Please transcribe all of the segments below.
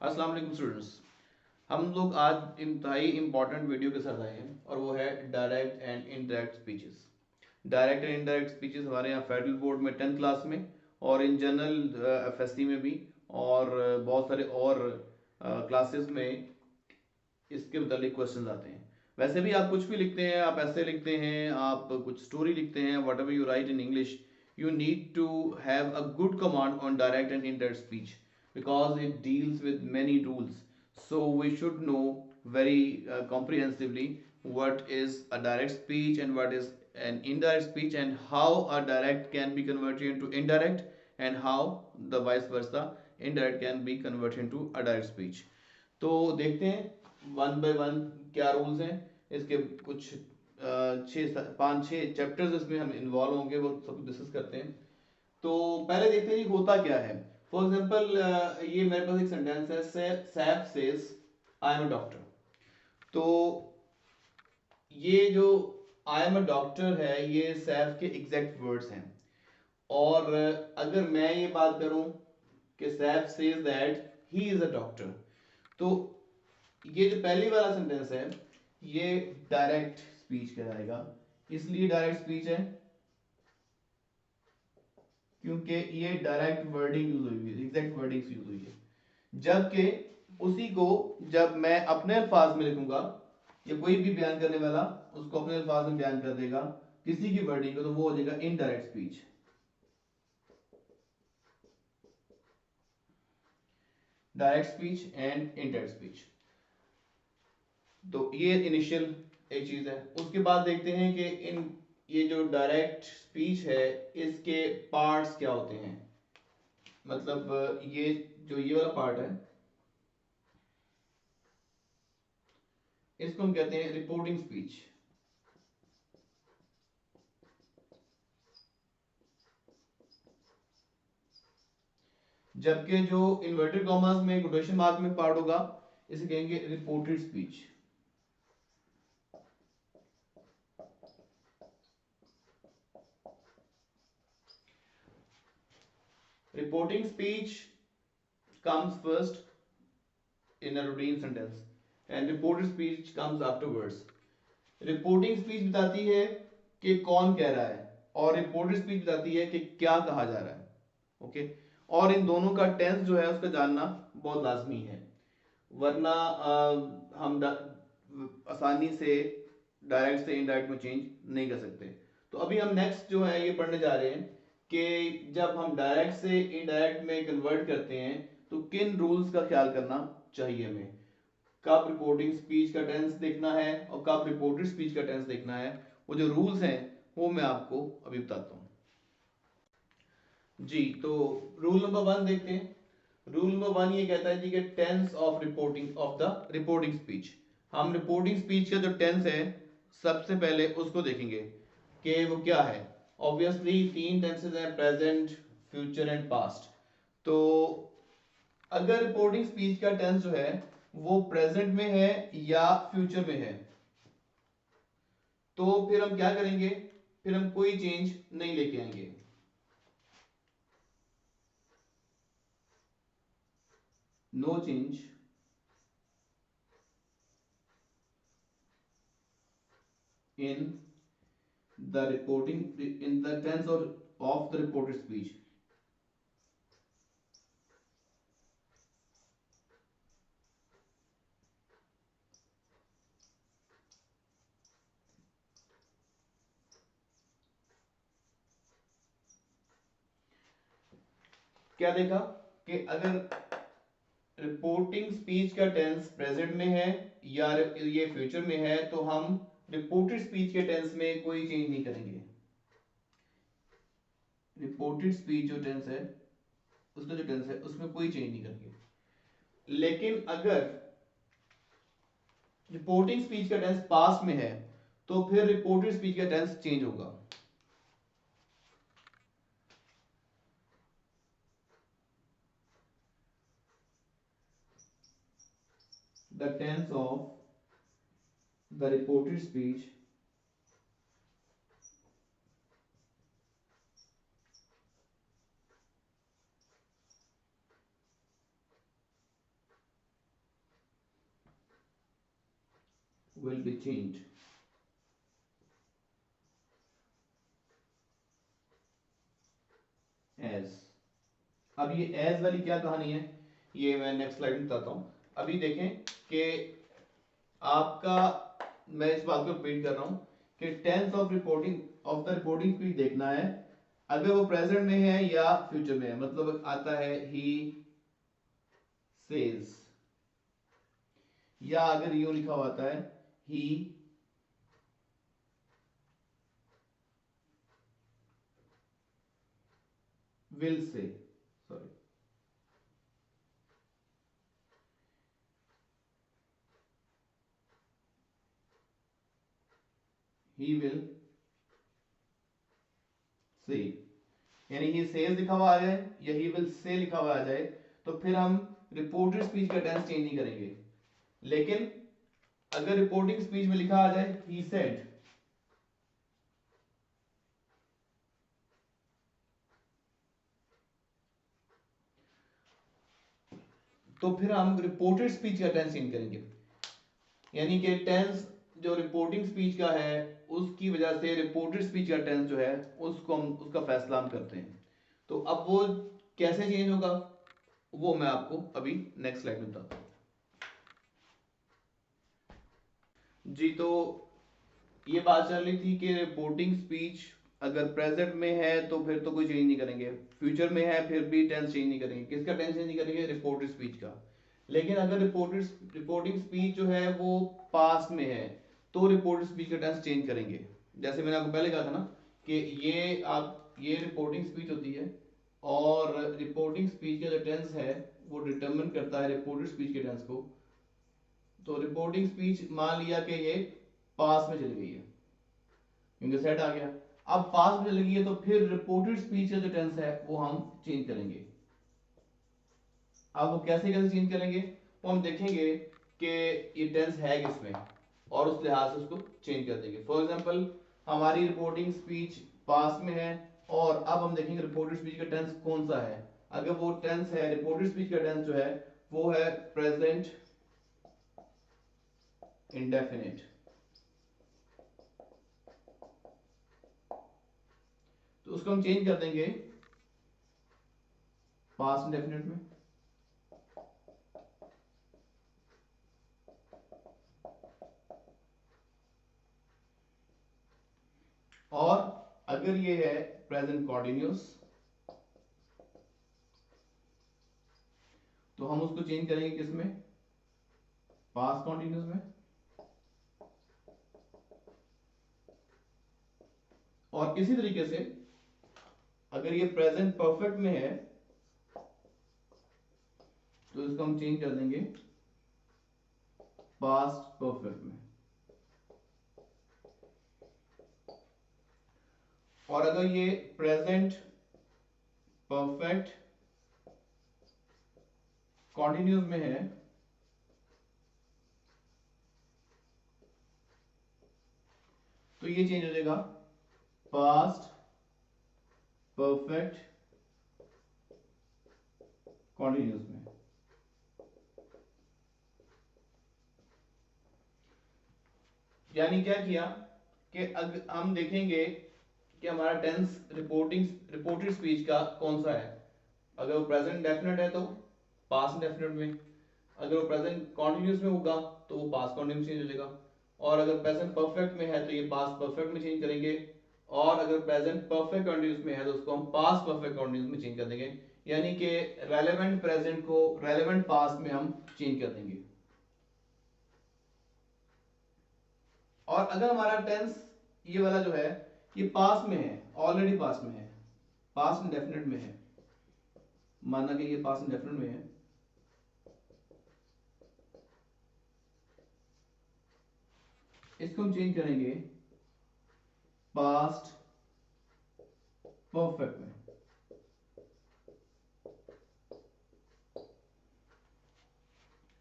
अस्सलाम वालेकुम स्टूडेंट्स। हम लोग आज इंतहाई इम्पॉर्टेंट वीडियो के साथ आए हैं और वो है direct and indirect speeches. Direct and indirect speeches हमारे यहाँ फेडरल बोर्ड में 10th क्लास में और इन जनरल एफएससी में भी और बहुत सारे और क्लासेस में इसके मतलब क्वेश्चन आते हैं। वैसे भी आप कुछ भी लिखते हैं, आप ऐसे लिखते हैं, आप कुछ स्टोरी लिखते हैं, what ever you right in English, you need to have a good command on direct and indirect speech because it deals with many rules. So we should know very comprehensively what is a direct speech and what is an indirect speech and how a direct can be converted into indirect and how the vice versa indirect can be converted into a direct speech. तो देखते हैं one by one क्या rules हैं इसके। कुछ छः पाँच छः चैप्टर्स इसमें हम इन्वॉल्व होंगे, वो सब डिस्कस करते हैं। तो पहले देखते हैं ये होता क्या है। फॉर एग्जाम्पल ये मेरे पास एक सेंटेंस है, Saif says I am a doctor. तो ये जो आई एम अ डॉक्टर है ये सैफ के एग्जैक्ट वर्ड्स हैं। और अगर मैं ये बात करूं कि Saif says that he is a doctor, तो ये जो पहली वाला सेंटेंस है ये डायरेक्ट स्पीच कहलाएगा। इसलिए डायरेक्ट स्पीच है क्योंकि ये डायरेक्ट वर्डिंग यूज हुई है, एग्जैक्ट वर्डिंग यूज हुई है। जबकि उसी को जब मैं अपने अल्फाज में लिखूंगा या कोई भी बयान करने वाला उसको अपने अल्फाज में बयान कर देगा किसी की वर्डिंग को, तो वो हो जाएगा indirect speech. Direct speech and indirect speech, तो ये इनिशियल एक चीज है। उसके बाद देखते हैं कि इन ये जो डायरेक्ट स्पीच है इसके पार्ट्स क्या होते हैं। मतलब ये जो ये वाला पार्ट है इसको हम कहते हैं रिपोर्टिंग स्पीच। जबकि जो इन्वर्टेड कॉमर्स में कोटेशन मार्क में पार्ट होगा इसे कहेंगे reported speech. Reporting speech comes first in a routine sentence and reported speech comes afterwards. Reporting speech बताती है कि कौन कह रहा है और रिपोर्टेड स्पीच बताती है कि क्या कहा जा रहा है। ओके, और इन दोनों का टेंस जो है उसका जानना बहुत लाजमी है, वरना हम आसानी से डायरेक्ट से इनडायरेक्ट में चेंज नहीं कर सकते। तो अभी हम नेक्स्ट जो है ये पढ़ने जा रहे हैं कि जब हम डायरेक्ट से इनडायरेक्ट में कन्वर्ट करते हैं तो किन रूल्स का ख्याल करना चाहिए हमें, कब रिपोर्टिंग स्पीच का टेंस देखना है और कब रिपोर्टेड स्पीच का टेंस देखना है। वो जो रूल्स हैं वो मैं आपको अभी बताता हूँ। जी, तो रूल नंबर वन देखते हैं। रूल नंबर वन ये कहता है जी कि tense of reporting of the reporting speech. हम रिपोर्टिंग स्पीच का जो टेंस है सबसे पहले उसको देखेंगे कि वो क्या है। ऑब्वियसली तीन टेंसेस हैं, प्रेजेंट, फ्यूचर एंड पास्ट। तो अगर रिपोर्टिंग स्पीच का टेंस जो है वो प्रेजेंट में है या फ्यूचर में है तो फिर हम क्या करेंगे, फिर हम कोई चेंज नहीं लेके आएंगे। No change in the reporting in the tense or of the reported speech। क्या देखा कि अगर रिपोर्टिंग स्पीच का टेंस प्रेजेंट में है या ये फ्यूचर में है तो हम रिपोर्टेड स्पीच के टेंस में कोई चेंज नहीं करेंगे। रिपोर्टेड स्पीच जो टेंस है उसका जो टेंस है उसमें कोई चेंज नहीं करेंगे। लेकिन अगर रिपोर्टिंग स्पीच का टेंस पास्ट में है तो फिर रिपोर्टेड स्पीच का टेंस चेंज होगा। The tense of the reported speech will be changed. As, अब ये एज वाली क्या कहानी है, ये मैं नेक्स्ट स्लाइड में बताता हूं. अभी देखें कि आपका, मैं इस बात को रिपीट कर रहा हूं कि tense of reporting of the reporting speech देखना है अगर वो प्रेजेंट में है या फ्यूचर में है. मतलब आता है ही सेज, या अगर यूं लिखा हुआ आता है ही will say, sorry, he will say, यानी he says लिखा हुआ आ जाए या he will say लिखा हुआ आ जाए तो फिर हम रिपोर्टेड स्पीच का टेंस चेंज नहीं करेंगे. लेकिन अगर रिपोर्टिंग स्पीच में लिखा आ जाए he said, तो फिर हम रिपोर्टेड स्पीच का टेंस चेंज करेंगे. यानी कि टेंस जो रिपोर्टिंग स्पीच का है उसकी वजह से रिपोर्टेड स्पीच का टेंस जो है उसको हम उसका फैसला हम करते हैं. तो अब वो कैसे चेंज होगा वो मैं आपको अभी नेक्स्ट स्लाइड में बताता हूँ. जी, तो ये बात चल रही थी कि रिपोर्टिंग स्पीच अगर प्रेजेंट में है तो फिर तो कोई चेंज नहीं करेंगे, फ्यूचर में है फिर भी टेंस चेंज नहीं करेंगे. किसका टेंस चेंज नहीं करेंगे? रिपोर्टेड स्पीच का. लेकिन अगर रिपोर्टिंग स्पीच जो है वो पास्ट में है तो रिपोर्टेड स्पीच का टेंस चेंज करेंगे. जैसे मैंने आपको पहले कहा था ना कि ये रिपोर्टिंग स्पीच होती है और रिपोर्टिंग स्पीच का जो टेंस है वो डिटरमिन करता है रिपोर्टेड स्पीच के टेंस को. तो रिपोर्टिंग स्पीच मान लिया कि ये पास में चली गई है क्योंकि सेट आ गया. अब पास में चली गई है तो फिर रिपोर्टेड स्पीच का जो टेंस है वो हम चेंज करेंगे. अब वो कैसे कैसे चेंज करेंगे वो हम देखेंगे कि ये टेंस है किसमें और उस लिहाज से उसको चेंज कर देंगे. फॉर एग्जांपल हमारी रिपोर्टिंग स्पीच पास में है और अब हम देखेंगे रिपोर्टेड स्पीच का टेंस कौन सा है. अगर वो टेंस है, रिपोर्टेड स्पीच का टेंस जो है वो है प्रेजेंट इंडेफिनिट, तो उसको हम चेंज कर देंगे पास्ट इंडेफिनिट में. और अगर ये है प्रेजेंट कॉन्टिन्यूस तो हम उसको चेंज करेंगे किसमें? पास्ट कॉन्टिन्यूस में. और इसी तरीके से अगर ये प्रेजेंट परफेक्ट में है तो इसको हम चेंज कर देंगे पास्ट परफेक्ट में. और अगर ये प्रेजेंट परफेक्ट कॉन्टिन्यूस में है तो ये चेंज हो जाएगा पास्ट परफेक्ट कॉन्टिन्यूस में. यानी क्या किया कि अगर हम देखेंगे कि हमारा टेंस रिपोर्टेड स्पीच का कौन सा है. अगर वो प्रेजेंट डेफिनेट है तो पास्ट डेफिनेट में, अगर वो प्रेजेंट कॉन्टिन्यूस में होगा तो वो पास्ट कॉन्टिन्यूस चेंज हो जाएगा. और अगर प्रेजेंट परफेक्ट में है तो ये पास्ट परफेक्ट में चेंज करेंगे. और अगर प्रेजेंट परफेक्ट कॉन्टिन्यूस में है तो उसको हम पास्ट परफेक्ट कॉन्टिन्यूस में चेंज कर देंगे. यानी कि रेलेवेंट प्रेजेंट को रेलेवेंट पास्ट में हम चेंज कर देंगे. और अगर हमारा टेंस ये वाला जो है ये पास्ट में है, ऑलरेडी पास्ट में है, पास्ट इंडेफिनिट में है, माना कि ये पास्ट इंडेफिनिट में है, इसको हम चेंज करेंगे पास्ट परफेक्ट में.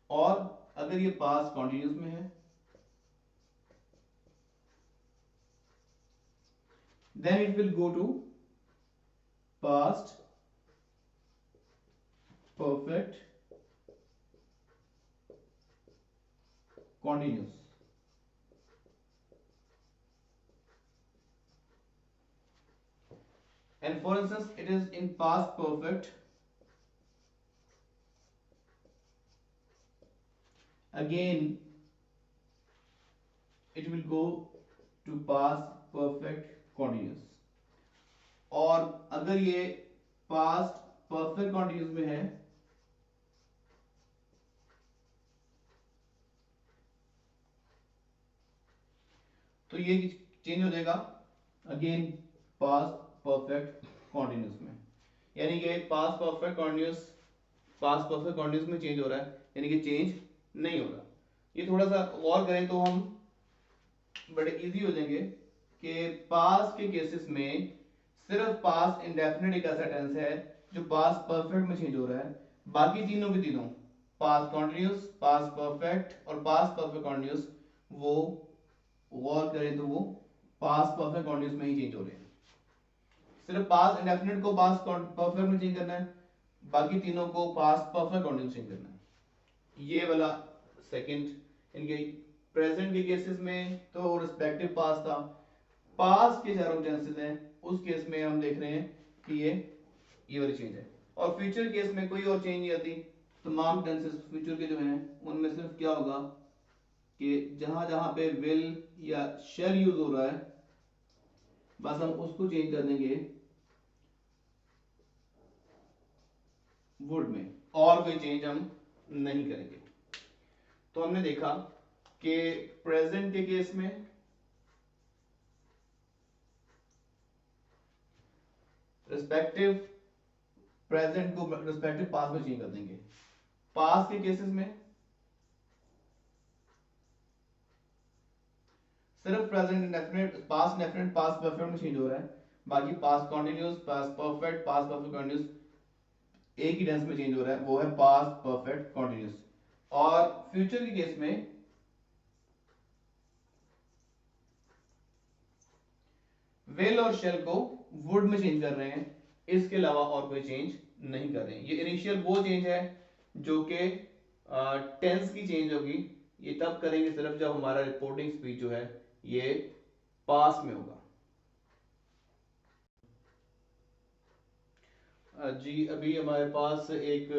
और अगर ये पास्ट कॉन्टिन्यूस में है then it will go to past perfect continuous. for instance it is in past perfect, again it will go to past perfect continuous, और अगर ये past perfect continuous में है तो ये चेंज हो जाएगा अगेन पास्ट परफेक्ट कॉन्टिन्यूस में, यानी कि पास्ट परफेक्ट कॉन्टिन्यूस में चेंज हो रहा है, यानी कि चेंज नहीं हो रहा। ये थोड़ा सा और करें तो हम बड़े इजी हो जाएंगे कि पास्ट के केसेस में सिर्फ पास्ट इंडेफिनिट एक ऐसा टेंस है जो पास्ट परफेक्ट में चेंज हो रहा है, बाकी तीनों के तीनों पास्ट कॉन्टिन्यूस, पास्ट परफेक्ट और पास्ट परफेक्ट कॉन्टिन्यूस वो गौर करें तो वो पास्ट परफेक्ट कॉन्टिन्यूस में ही चेंज हो रहे हैं। सिर्फ पास्ट इंडेफिनिट को पास्ट परफेक्ट में चेंज करना है, बाकी तीनों को पास्ट परफेक्ट कॉन्टिन्यूस चेंज करना है। ये वाला सेकंड। इनके प्रेजेंट के केसेस में तो रिस्पेक्टिव पास्ट था, पास्ट के चारों टेंसेस हैं उस केस में हम देख रहे हैं कि ये वाली चेंज है, और फ्यूचर केस में कोई और चेंज नहीं आती। तमाम टेंसेस फ्यूचर के जो हैं उनमें सिर्फ क्या होगा कि जहां जहां पे विल या शैल यूज हो रहा है बस हम उसको चेंज कर देंगे वुड में, और कोई चेंज हम नहीं करेंगे। तो हमने देखा कि प्रेजेंट के केस में रिस्पेक्टिव प्रेजेंट को रिस्पेक्टिव पास्ट में चेंज कर देंगे, पास्ट के केसेस में सिर्फ present indefinite, past indefinite past perfect में चेंज हो रहा है, बाकी past continuous, past perfect, past perfect continuous एक ही टेंस में चेंज हो रहा है, वो है पास्ट परफेक्ट कॉन्टिन्यूस। और फ्यूचर के केस में विल और शेल को वुड में चेंज कर रहे हैं, इसके अलावा और कोई चेंज नहीं कर रहे हैं। ये इनिशियल वो चेंज है जो कि टेंस की चेंज होगी, ये तब करेंगे सिर्फ जब हमारा रिपोर्टिंग स्पीच जो है ये पास्ट में होगा। जी अभी हमारे पास एक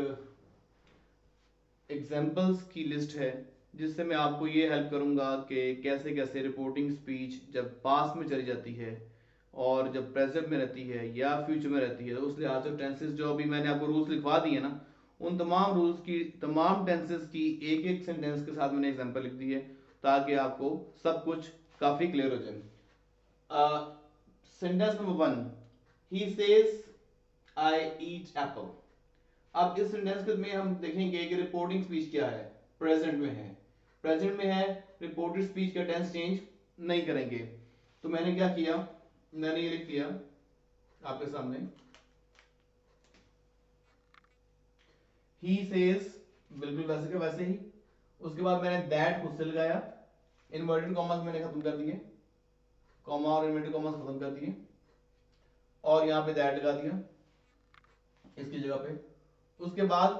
एग्जाम्पल्स की लिस्ट है जिससे मैं आपको ये हेल्प करूंगा कि कैसे कैसे रिपोर्टिंग स्पीच जब पास्ट में चली जाती है और जब प्रेजेंट में रहती है या फ्यूचर में रहती है, तो उस लिहाज से टेंसेस जो अभी मैंने आपको रूल्स लिखवा दिए ना, उन तमाम रूल्स की तमाम टेंसेस की एक एक सेंटेंस के साथ मैंने एग्जांपल लिख दी है ताकि आपको सब कुछ काफ़ी क्लियर हो जाए। Sentence number 1, he says I eat Apple. अब इस सेंटेंस में हम देखेंगे कि रिपोर्टिंग स्पीच क्या है, प्रेजेंट में है। प्रेजेंट में है, रिपोर्टेड स्पीच का टेंस चेंज नहीं करेंगे। तो मैंने क्या किया, मैंने ये लिख दिया आपके सामने, ही सेज बिल्कुल वैसे के वैसे ही। उसके बाद मैंने दैट खुद से लगाया, इन्वर्टेड कॉमास मैंने खत्म कर दिए, कॉमा और इन्वर्टेड कॉमास खत्म कर दिए, और यहाँ पे दैट लगा दिया इसकी जगह पे। उसके बाद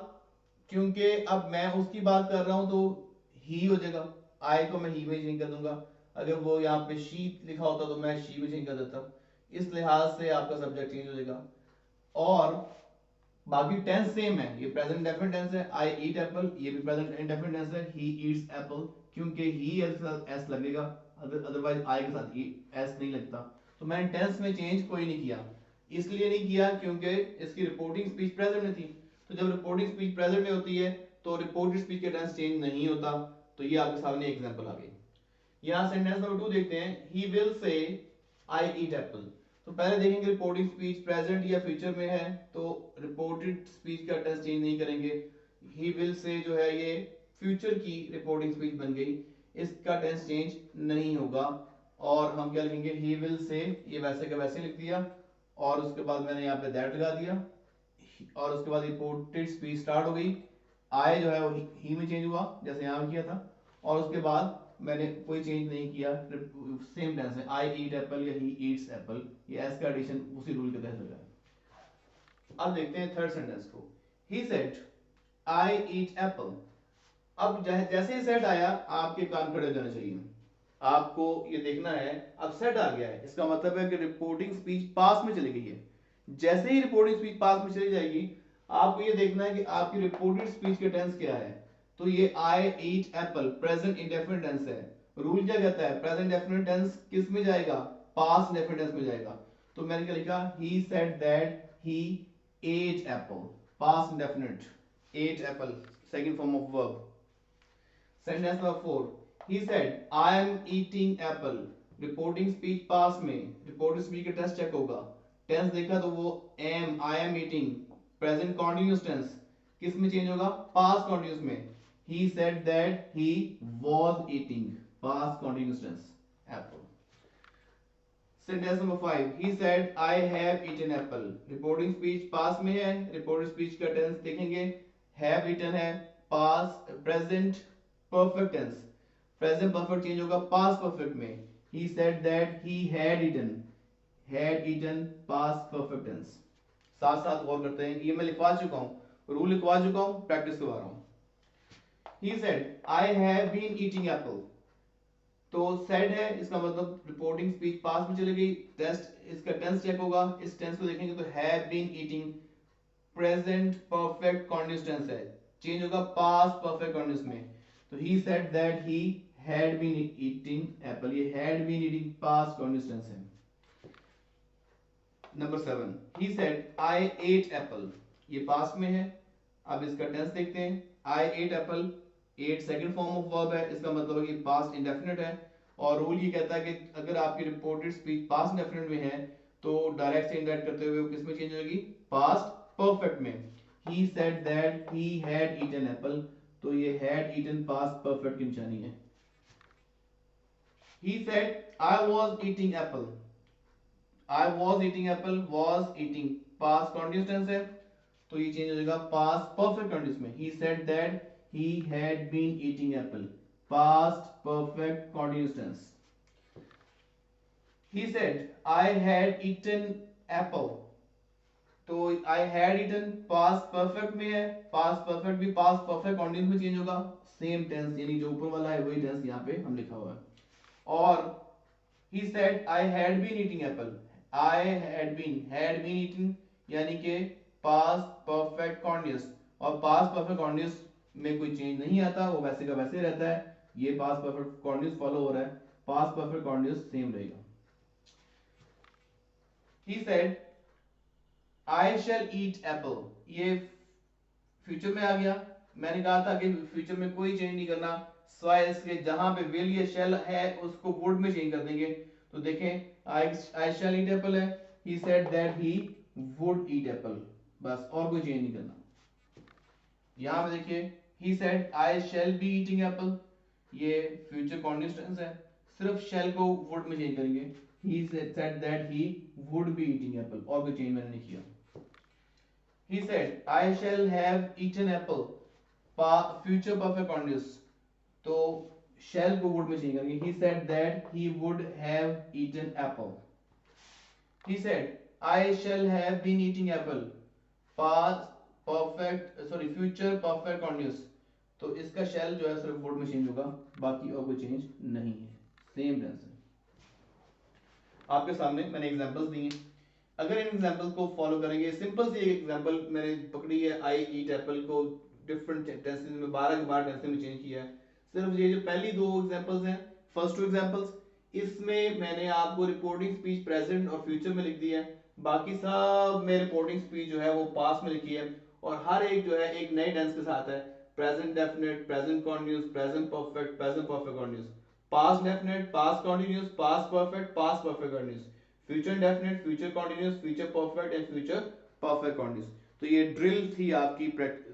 क्योंकि अब मैं उसकी बात कर रहा हूं तो ही हो जाएगा, आई को मैं ही में चेंज कर दूंगा, अगर वो यहाँ पे शी लिखा होता तो मैं शी में चेंज कर देता, इस लिहाज से आपका सब्जेक्ट चेंज हो जाएगा। और बाकी टेंस सेम है, ये प्रेजेंट इंडेफिनिट टेंस है, आई ईट एप्पल, ये भी प्रेजेंट इंडेफिनिट टेंस है, ही ईट्स एप्पल, क्योंकि ही एस लगेगा, अदरवाइज आई के साथ एस नहीं लगता। तो मैंने टेंस में चेंज कोई नहीं किया, इसलिए नहीं किया क्योंकि इसकी रिपोर्टिंग स्पीच प्रेजेंट में थी। तो जब रिपोर्टिंग स्पीच प्रेजेंट में होती है तो रिपोर्टेड स्पीच का टेंस चेंज नहीं होता। तो ये आपके सामने एग्जांपल आ गई। यहाँ सेंटेंस नंबर 2 देखते हैं, he will say I eat Apple. तो पहले देखेंगे रिपोर्टिंग स्पीच प्रेजेंट या फ्यूचर में है तो रिपोर्टेड स्पीच का टेंस चेंज नहीं करेंगे। ही विल से जो है ये फ्यूचर की रिपोर्टिंग स्पीच बन गई, इसका टेंस चेंज नहीं होगा। और हम क्या लिखेंगे, ही विल से, ये वैसे का वैसे लिख दिया, और उसके बाद मैंने यहाँ पे दैट लगा दिया, और उसके बाद रिपोर्टेड स्पीच स्टार्ट हो गई। आई जो है वो ही में चेंज हुआ जैसे यहाँ किया था, और उसके बाद मैंने कोई चेंज नहीं किया, सेम टेंस है, आई ईट एप्पल या ही ईट्स एप्पल, ये एस का एडिशन उसी रूल के तहत लगा है। अब देखते हैं थर्ड सेंटेंस को, ही सेड आई ईट एप्पल। अब जैसे ही सेट आया आपके कान खड़े हो जाने चाहिए, आपको ये देखना है अब सेट आ गया है, इसका मतलब है कि रिपोर्टिंग स्पीच पास में चली गई है, जैसे ही रिपोर्टिंग स्पीच पास में चली जाएगी, आपको ये देखना है कि आपकी रिपोर्टेड स्पीच के टेंस क्या है। तो ये I eat apple present indefinite tense है। रूल क्या कहता है, प्रेजेंट डेफिनिट टेंस किस में जाएगा, पास्ट इंडेफिनिट टेंस में जाएगा। तो मैंने क्या लिखा, he said that he ate apple, past indefinite, ate apple second form of verb. Sentence number 4, he said I am eating apple, reporting speech past में, रिपोर्टिंग स्पीच का टेंस चेक होगा। Tense देखा तो वो am, I am eating, present continuous tense किस में change होगा, past continuous में। he said that he was eating, past continuous tense apple. Sentence number 5, he said I have eaten apple, reporting speech past में है, reporting speech का tense देखेंगे, have eaten है, past present perfect tense, present perfect change होगा past perfect में। he said that he had eaten past perfect tense. साथ साथ गौर करते हैं, ये मैं लिखवा चुका हूं, रूल लिखवा चुका हूं, प्रैक्टिस करवा रहा हूं। he said I have been eating apple, तो सेड है, इसका मतलब रिपोर्टिंग स्पीच पास्ट में चली गई, टेस्ट इसका टेंस चेक होगा, इस टेंस को देखेंगे तो have been eating present perfect continuous tense है, चेंज होगा पास्ट परफेक्ट कॉन्टिन्यूअस में। तो he said that he had been eating apple, ये had been eating past continuous tense है। Number 7, he said I ate apple, ये past में है। अब इसका टेंस देखते हैं, I ate apple, ate second form of verb है, इसका मतलब है कि पास्ट इंडेफिनिट है। और रूल ये कहता है कि अगर आपकी रिपोर्टेड स्पीच पास्ट इंडेफिनिट में है तो डायरेक्ट से इनडायरेक्ट करते हुए वो किस में चेंज होगी, पास्ट परफेक्ट में। He said that he had eaten apple, तो ये हैड ईटन पास्ट परफेक्ट की निशानी है। He said I was eating apple, I was eating apple, was eating past continuous tense है, तो ये चेंज हो जाएगा पास्ट परफेक्ट कंटीन्यूअस में। He said that he had been eating apple, past perfect continuous tense। he said I had eaten apple, तो I had eaten past perfect में है, past perfect भी past perfect continuous में change होगा, same tense यानी जो ऊपर वाला है वही टेंस यहाँ पे हम लिखा हुआ है। और he said I had been eating apple, I had been eating यानी कि past perfect continuous, और past perfect continuous में कोई चेंज नहीं आता, वो वैसे का वैसे रहता है। ये पास्ट परफेक्ट कॉन्टिन्यूअस फॉलो हो रहा है, पास्ट परफेक्ट कॉन्टिन्यूअस सेम रहेगा। He said I shall eat apple, ये फ्यूचर में आ गया। मैंने कहा था कि फ्यूचर में कोई चेंज नहीं करना, स्वाय इसके जहां पे विल या शैल है उसको वुड में चेंज कर देंगे। तो देखें आई शैल ईट एप्पल है, he said that he would eat Apple, बस और कोई चेंज नहीं करना। यहां पे देखिए he said I shall be eating apple, ये फ्यूचर कॉन्टिन्यूअस टेंस है, सिर्फ shall को would में चेंज करेंगे। he said that he would be eating apple, और कोई चेंज मैंने नहीं किया। he said I shall have eaten apple, future perfect continuous, तो shall को would में चेंज करेंगे। he said that he would have eaten apple। he said I shall have been eating apple, past perfect sorry future perfect continuous, तो इसका shell जो है सिर्फ word में चेंज होगा, बाकी और कोई चेंज नहीं है, सेम टेंस है। आपके सामने मैंने एग्जांपल्स दी हैं, अगर इन एग्जांपल्स को फॉलो करेंगे, सिंपल सी एक एग्जांपल मैंने पकड़ी है, आई ईट एप्पल को डिफरेंट टेंसेस में 12 के 12 टेंसेस में चेंज किया है। सिर्फ ये जो पहली दो एग्जांपल्स हैं, फर्स्ट टू एग्जांपल्स, इसमें मैंने आपको रिपोर्टिंग स्पीच प्रेजेंट और फ्यूचर में लिख दिया है, बाकी सब में रिपोर्टिंग स्पीच जो है वो पास्ट में लिखी है, और हर एक जो है एक नए टेंस के साथ है, present definite, present continuous, present perfect, present perfect continuous, past definite, past continuous, past perfect, past perfect continuous, future definite, future continuous, future perfect and future perfect continuous. तो ये ड्रिल थी आपकी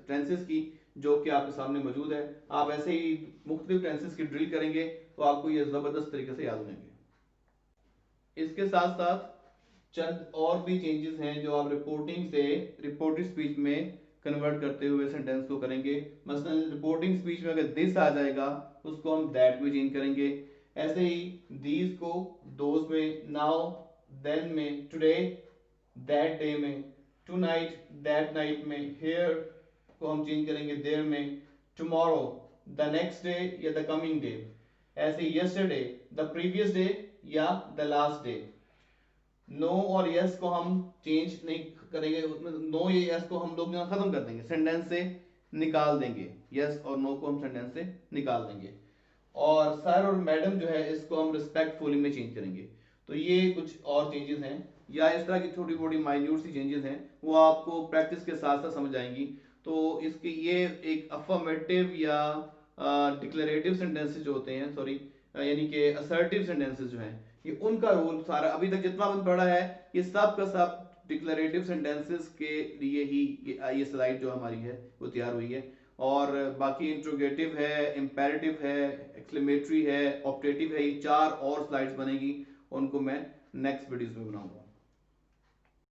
टेंसेस की जो कि आपके सामने मौजूद है। आप ऐसे ही मुख्तलिफ टेंसेस की ड्रिल करेंगे तो आपको ये जबरदस्त तरीके से याद हो जाएंगे। इसके साथ साथ चंद और भी चेंजेस हैं जो आप रिपोर्टिंग से रिपोर्टेड स्पीच में कन्वर्ट करते हुए सेंटेंस को करेंगे। मसलन रिपोर्टिंग स्पीच में अगर दिस आ जाएगा तो उसको हम दैट में चेंज करेंगे, ऐसे ही दीज को दोज में, नाउ देन में, टुडे दैट डे में, टू नाइट दैट नाइट में, हेयर को हम चेंज करेंगे देयर में, टुमारो द नेक्स्ट डे या द कमिंग डे, ऐसे यस्टरडे द प्रीवियस डे या द लास्ट डे। नो और यस को हम चेंज नहीं करेंगे, नो या यस को हम लोग यहाँ खत्म कर देंगे, सेंटेंस से निकाल देंगे, यस और नो को हम सेंटेंस से निकाल देंगे। और सर और मैडम जो है इसको हम रिस्पेक्टफुली में चेंज करेंगे। तो ये कुछ और चेंजेस हैं, या इस तरह की छोटी मोटी माइन्यूट सी चेंजेस हैं, वो आपको प्रैक्टिस के साथ साथ समझ आएंगी। तो इसकी ये एक अफर्मेटिव या डिक्लेरेटिव सेंटेंसेस जो होते हैं, सॉरी यानी कि असर्टिव सेंटेंसेस जो हैं, ये उनका रोल सारा अभी तक जितना हमने पढ़ा है ये सब का सब डिक्लेरेटिव सेंटेंसेस के लिए ही ये स्लाइड जो हमारी है वो तैयार हुई है। और बाकी इंट्रोगेटिव है, इंपेरेटिव है, एक्सक्लेमेटरी है, ऑप्टेटिव है, ये 4 और स्लाइड्स बनेगी, उनको मैं नेक्स्ट वीडियोस में बनाऊंगा।